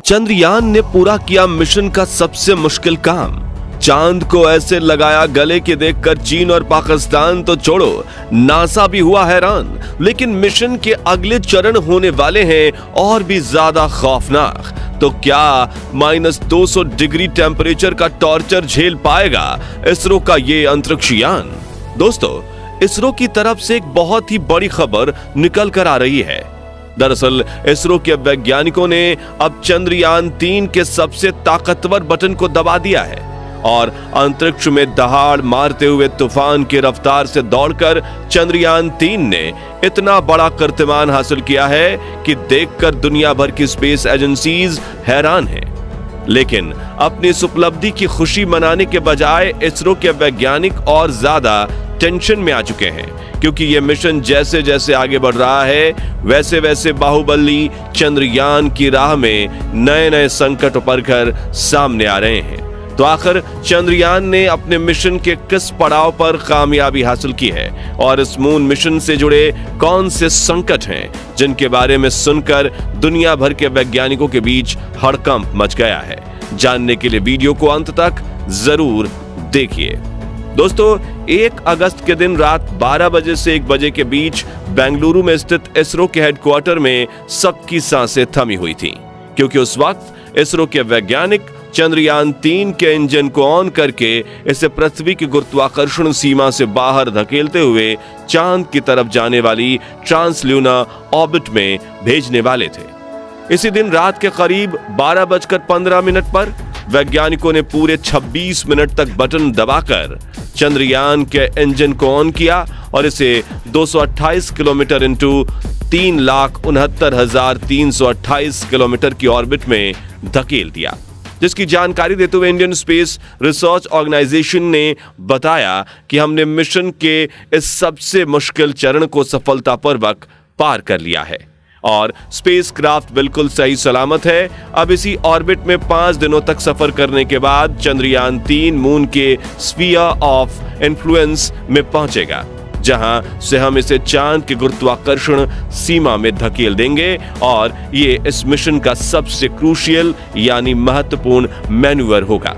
चंद्रयान ने पूरा किया मिशन का सबसे मुश्किल काम। चांद को ऐसे लगाया गले के देखकर चीन और पाकिस्तान तो छोड़ो, नासा भी हुआ हैरान। लेकिन मिशन के अगले चरण होने वाले हैं और भी ज्यादा खौफनाक। तो क्या -200 डिग्री टेम्परेचर का टॉर्चर झेल पाएगा इसरो का ये अंतरिक्ष यान? दोस्तों, इसरो की तरफ से एक बहुत ही बड़ी खबर निकल कर आ रही है। दरअसल इसरो के वैज्ञानिकों ने अब चंद्रयान 3 के सबसे ताकतवर बटन को दबा दिया है और अंतरिक्ष में दहाड़ मारते हुए तूफान की रफ्तार से दौड़कर चंद्रयान 3 ने इतना बड़ा कीर्तिमान हासिल किया है कि देखकर दुनिया भर की स्पेस एजेंसीज हैरान हैं। लेकिन अपनी इस उपलब्धि की खुशी मनाने के बजाय इसरो के वैज्ञानिक और ज्यादा टेंशन में आ चुके हैं, क्योंकि यह मिशन जैसे जैसे आगे बढ़ रहा है वैसे वैसे बाहुबली चंद्रयान की राह में नए नए संकट उभर कर सामने आ रहे हैं। तो आखिर चंद्रयान ने अपने मिशन के किस पड़ाव पर कामयाबी हासिल की है और इस मून मिशन से जुड़े कौन से संकट हैं जिनके बारे में सुनकर दुनिया भर के वैज्ञानिकों के बीच हड़कंप मच गया है? जानने के लिए वीडियो को अंत तक जरूर देखिए। दोस्तों, 1 अगस्त के दिन रात 12 बजे से 1 बजे के बीच बेंगलुरु में स्थित इसरो के हेडक्वार्टर में सबकी सांसें थमी हुई थीं, क्योंकि उस वक्त इसरो के वैज्ञानिक चंद्रयान 3 के इंजन को ऑन करके इसे पृथ्वी की गुरुत्वाकर्षण सीमा से बाहर धकेलते हुए चांद की तरफ जाने वाली ट्रांसल्यूनर ऑर्बिट में भेजने वाले थे। इसी दिन रात के करीब 12:15 पर वैज्ञानिकों ने पूरे 26 मिनट तक बटन दबाकर चंद्रयान के इंजन को ऑन किया और इसे 228 किलोमीटर इंटू 3,69,328 किलोमीटर की ऑर्बिट में धकेल दिया, जिसकी जानकारी देते हुए इंडियन स्पेस रिसर्च ऑर्गेनाइजेशन ने बताया कि हमने मिशन के इस सबसे मुश्किल चरण को सफलतापूर्वक पार कर लिया है और स्पेसक्राफ्ट बिल्कुल सही सलामत है। अब इसी ऑर्बिट में 5 दिनों तक सफर करने के बाद चंद्रयान 3 मून के स्फीयर ऑफ इन्फ्लुएंस में पहुंचेगा, जहां से हम इसे चांद के गुरुत्वाकर्षण सीमा में धकेल देंगे और ये इस मिशन का सबसे क्रूशियल यानी महत्वपूर्ण मैन्यूवर होगा।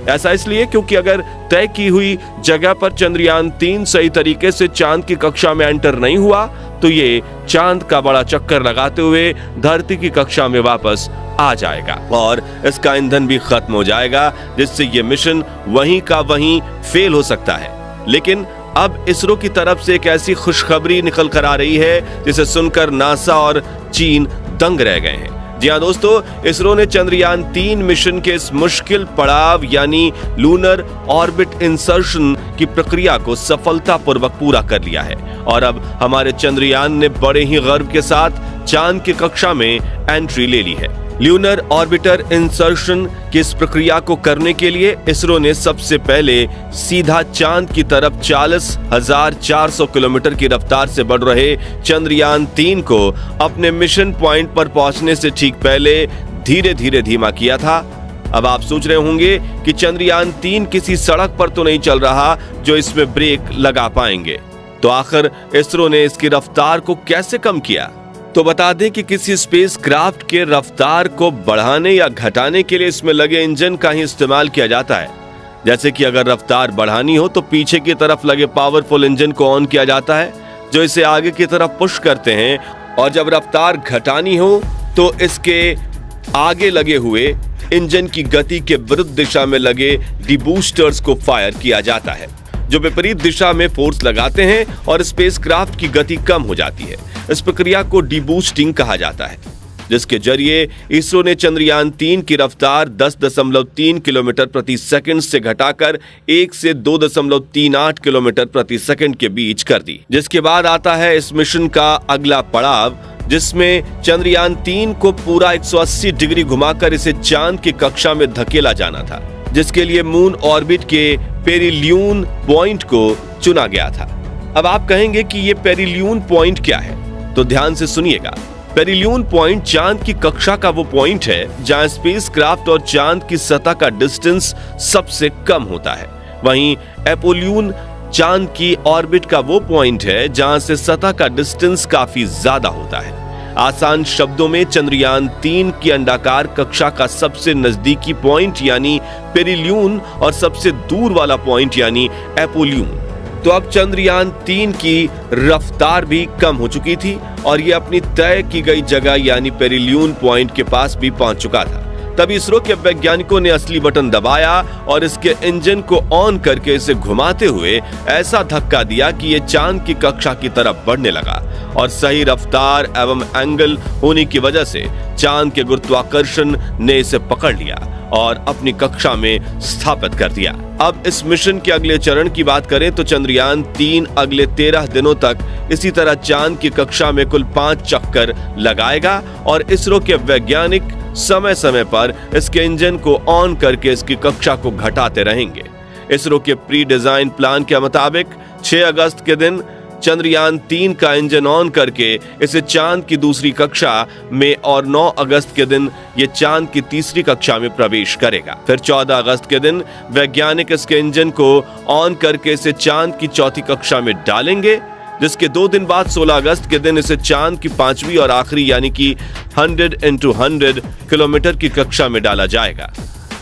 ऐसा इसलिए क्योंकि अगर तय की हुई जगह पर चंद्रयान 3 सही तरीके से चांद की कक्षा में एंटर नहीं हुआ तो ये चांद का बड़ा चक्कर लगाते हुए धरती की कक्षा में वापस आ जाएगा और इसका ईंधन भी खत्म हो जाएगा, जिससे ये मिशन वहीं का वहीं फेल हो सकता है। लेकिन अब इसरो की तरफ से एक ऐसी खुशखबरी निकल कर आ रही है जिसे सुनकर नासा और चीन दंग रह गए हैं। जी हाँ दोस्तों, इसरो ने चंद्रयान 3 मिशन के इस मुश्किल पड़ाव यानी लूनर ऑर्बिट इंसर्शन की प्रक्रिया को सफलतापूर्वक पूरा कर लिया है और अब हमारे चंद्रयान ने बड़े ही गर्व के साथ चांद की कक्षा में एंट्री ले ली है। ल्यूनर ऑर्बिटर इंसर्शन की इस प्रक्रिया को करने के लिए इसरो ने सबसे पहले सीधा चांद की तरफ 40,400 किलोमीटर की रफ्तार से बढ़ रहे चंद्रयान 3 को अपने मिशन पॉइंट पर पहुंचने से ठीक पहले धीरे धीरे धीमा किया था। अब आप सोच रहे होंगे कि चंद्रयान 3 किसी सड़क पर तो नहीं चल रहा जो इसमें ब्रेक लगा पाएंगे, तो आखिर इसरो ने इसकी रफ्तार को कैसे कम किया? तो बता दें कि किसी स्पेसक्राफ्ट के रफ्तार को बढ़ाने या घटाने के लिए इसमें लगे इंजन का ही इस्तेमाल किया जाता है। जैसे कि अगर रफ्तार बढ़ानी हो तो पीछे की तरफ लगे पावरफुल इंजन को ऑन किया जाता है जो इसे आगे की तरफ पुश करते हैं, और जब रफ्तार घटानी हो तो इसके आगे लगे हुए इंजन की गति के विरुद्ध दिशा में लगे डिबूस्टर्स को फायर किया जाता है, जो विपरीत दिशा में फोर्स लगाते हैं और स्पेसक्राफ्ट की गति कम हो जाती है। इस प्रक्रिया को डीबूस्टिंग कहा जाता है, जिसके जरिए इसरो ने चंद्रयान 3 की रफ्तार 10.3 किलोमीटर प्रति सेकंड से घटाकर 1 से 2.38 किलोमीटर प्रति सेकंड के बीच कर दी। जिसके बाद आता है इस मिशन का अगला पड़ाव, जिसमें चंद्रयान 3 को पूरा 180 डिग्री घुमाकर इसे चांद की कक्षा में धकेला जाना था, जिसके लिए मून ऑर्बिट के पेरिलियन पॉइंट को चुना गया था। अब आप कहेंगे कि ये पेरिलियन पॉइंट क्या है, तो ध्यान से सुनिएगा। पेरिलियन पॉइंट चांद की कक्षा का वो पॉइंट है जहां स्पेसक्राफ्ट और चांद की सतह का डिस्टेंस सबसे कम होता है। वहीं एपोलियन चांद की ऑर्बिट का वो पॉइंट है जहां से सतह का डिस्टेंस काफी ज्यादा होता है। आसान शब्दों में चंद्रयान 3 की अंडाकार कक्षा का सबसे नजदीकी पॉइंट यानी पेरिलियन और सबसे दूर वाला पॉइंट यानी एपोलियन। तो अब चंद्रयान 3 की रफ्तार भी कम हो चुकी थी और यह अपनी तय की गई जगह यानी पेरिलियन पॉइंट के पास भी पहुंच चुका था। तब इसरो के वैज्ञानिकों ने असली बटन दबाया और इसके इंजन को ऑन करके इसे घुमाते हुए ऐसा धक्का दिया कि यह चांद की कक्षा की तरफ बढ़ने लगा और सही रफ्तार एवं एंगल होने की वजह से चांद के गुरुत्वाकर्षण ने इसे पकड़ लिया और अपनी कक्षा में स्थापित कर दिया। अब इस मिशन के अगले चरण की बात करें तो चंद्रयान 3 अगले 13 दिनों तक इसी तरह चांद की कक्षा में कुल 5 चक्कर लगाएगा और इसरो के वैज्ञानिक समय समय पर इसके इंजन को ऑन करके इसकी कक्षा को घटाते रहेंगे। इसरो के प्री डिजाइन प्लान के मुताबिक 6 अगस्त के दिन चंद्रयान 3 का इंजन ऑन करके इसे चांद की दूसरी कक्षा में और 9 अगस्त के दिन ये चांद की तीसरी कक्षा में प्रवेश करेगा। फिर 14 अगस्त के दिन वैज्ञानिक इसके इंजन को ऑन करके इसे चांद की चौथी कक्षा में डालेंगे, जिसके 2 दिन बाद 16 अगस्त के दिन इसे चांद की 5वीं और आखिरी यानी कि 100 × 100 किलोमीटर की कक्षा में डाला जाएगा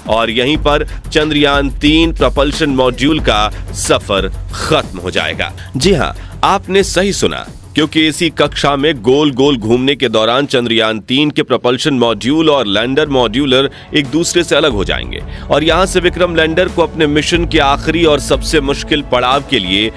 और यहीं पर चंद्रयान 3 प्रपल्शन मॉड्यूल का सफर खत्म हो जाएगा। जी हाँ, आपने सही सुना, क्योंकि इसी कक्षा में गोल गोल घूमने के दौरान चंद्रयान 3 के प्रपल्शन मॉड्यूल और लैंडर मॉड्यूलर एक दूसरे से अलग हो जाएंगे और यहां से विक्रम लैंडर को अपने मिशन के आखिरी और सबसे मुश्किल पड़ाव के लिए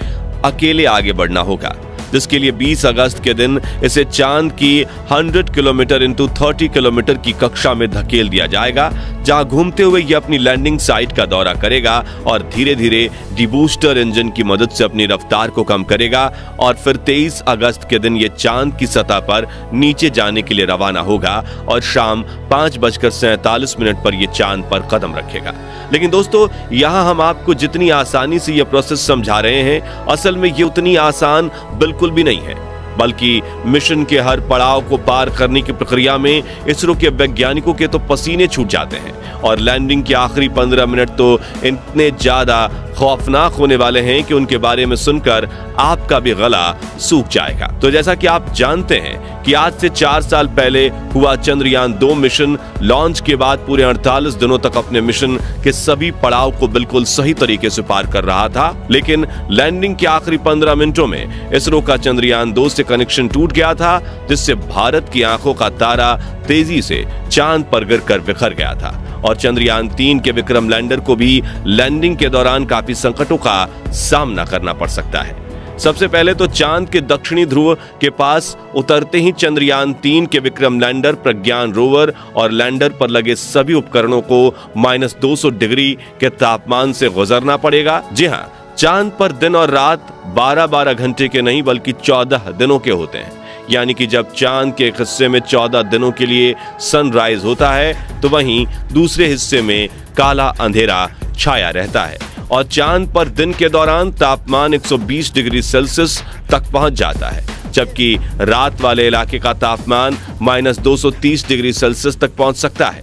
अकेले आगे बढ़ना होगा, जिसके लिए 20 अगस्त के दिन इसे चांद की 100 किलोमीटर × 30 किलोमीटर की कक्षा में धकेल दिया जाएगा, जहां घूमते हुए यह अपनी लैंडिंग साइट का दौरा करेगा और धीरे धीरे डीबूस्टर इंजन की मदद से अपनी रफ्तार को कम करेगा और फिर 23 अगस्त के दिन यह चांद की सतह पर नीचे जाने के लिए रवाना होगा और शाम 5:47 पर यह चांद पर कदम रखेगा। लेकिन दोस्तों, यहां हम आपको जितनी आसानी से यह प्रोसेस समझा रहे हैं, असल में ये उतनी आसान बिल्कुल भी नहीं है, बल्कि मिशन के हर पड़ाव को पार करने की प्रक्रिया में इसरो के वैज्ञानिकों के तो पसीने छूट जाते हैं और लैंडिंग के आखिरी 15 मिनट तो इतने ज्यादा खौफनाक होने वाले हैं कि उनके बारे में सुनकर आपका भी गला सूख जाएगा। तो जैसा कि आप जानते हैं कि आज से 4 साल पहले हुआ चंद्रयान 2 मिशन लॉन्च के बाद पूरे 48 दिनों तक अपने मिशन के सभी पड़ाव को बिल्कुल सही तरीके से पार कर रहा था, लेकिन लैंडिंग के आखिरी 15 मिनटों में इसरो का चंद्रयान 2 से कनेक्शन टूट गया था, जिससे भारत की आंखों का तारा तेजी से चांद पर गिरकर बिखर गया था और चंद्रयान 3 के विक्रम लैंडर को भी लैंडिंग के दौरान काफी संकटों का सामना करना पड़ सकता है। सबसे पहले तो चांद के दक्षिणी ध्रुव के पास उतरते ही चंद्रयान 3 के विक्रम लैंडर, प्रज्ञान रोवर और लैंडर पर लगे सभी उपकरणों को -200 डिग्री के तापमान से गुजरना पड़ेगा। जी हाँ, चांद पर दिन और रात 12-12 घंटे के नहीं बल्कि 14 दिनों के होते हैं, यानी कि जब चांद के एक हिस्से में 14 दिनों के लिए सनराइज होता है तो वहीं दूसरे हिस्से में काला अंधेरा छाया रहता है और चांद पर दिन के दौरान तापमान 120 डिग्री सेल्सियस तक पहुंच जाता है, जबकि रात वाले इलाके का तापमान -230 डिग्री सेल्सियस तक पहुंच सकता है।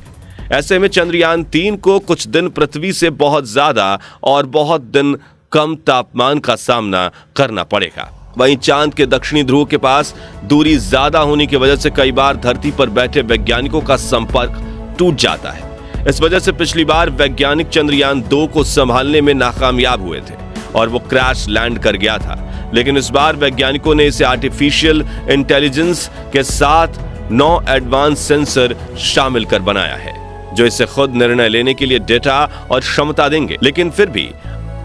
ऐसे में चंद्रयान 3 को कुछ दिन पृथ्वी से बहुत ज्यादा और बहुत दिन कम तापमान का सामना करना पड़ेगा। वहीं चांद के दक्षिणी ध्रुव के पास दूरी ज्यादा होने की वजह से कई बार धरती पर बैठे वैज्ञानिकों का संपर्क टूट जाता है। इस वजह से पिछली बार वैज्ञानिक चंद्रयान 2 को संभालने में नाकामयाब हुए थे और वो क्रैश लैंड कर गया था, लेकिन इस बार वैज्ञानिकों ने इसे आर्टिफिशियल इंटेलिजेंस के साथ 9 एडवांस सेंसर शामिल कर बनाया है, जो इसे खुद निर्णय लेने के लिए डेटा और क्षमता देंगे। लेकिन फिर भी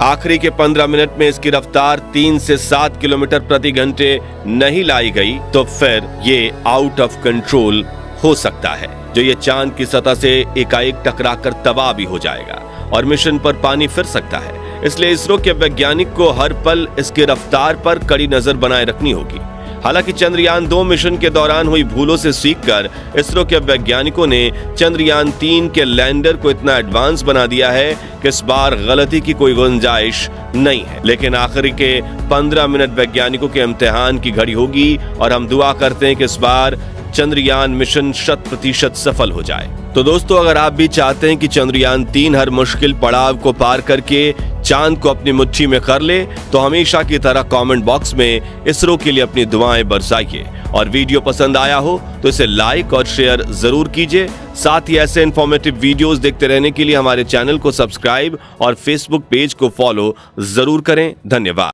आखिरी के 15 मिनट में इसकी रफ्तार 3 से 7 किलोमीटर प्रति घंटे नहीं लाई गई तो फिर ये आउट ऑफ कंट्रोल हो सकता है, जो ये चांद की सतह से एकाएक टकराकर तबाह भी हो जाएगा और मिशन पर पानी फिर सकता है। इसलिए इसरो के वैज्ञानिक को हर पल इसकी रफ्तार पर कड़ी नजर बनाए रखनी होगी। हालांकि चंद्रयान 2 मिशन के दौरान हुई भूलों से सीखकर इसरो के वैज्ञानिकों ने चंद्रयान 3 के लैंडर को इतना एडवांस बना दिया है कि इस बार गलती की कोई गुंजाइश नहीं है। लेकिन आखिरी के 15 मिनट वैज्ञानिकों के इम्तिहान की घड़ी होगी और हम दुआ करते हैं कि इस बार चंद्रयान मिशन 100% सफल हो जाए। तो दोस्तों, अगर आप भी चाहते हैं कि चंद्रयान 3 हर मुश्किल पड़ाव को पार करके चांद को अपनी मुट्ठी में कर ले, तो हमेशा की तरह कमेंट बॉक्स में इसरो के लिए अपनी दुआएं बरसाइए। और वीडियो पसंद आया हो तो इसे लाइक और शेयर जरूर कीजिए। साथ ही ऐसे इन्फॉर्मेटिव वीडियोस देखते रहने के लिए हमारे चैनल को सब्सक्राइब और फेसबुक पेज को फॉलो जरूर करें। धन्यवाद।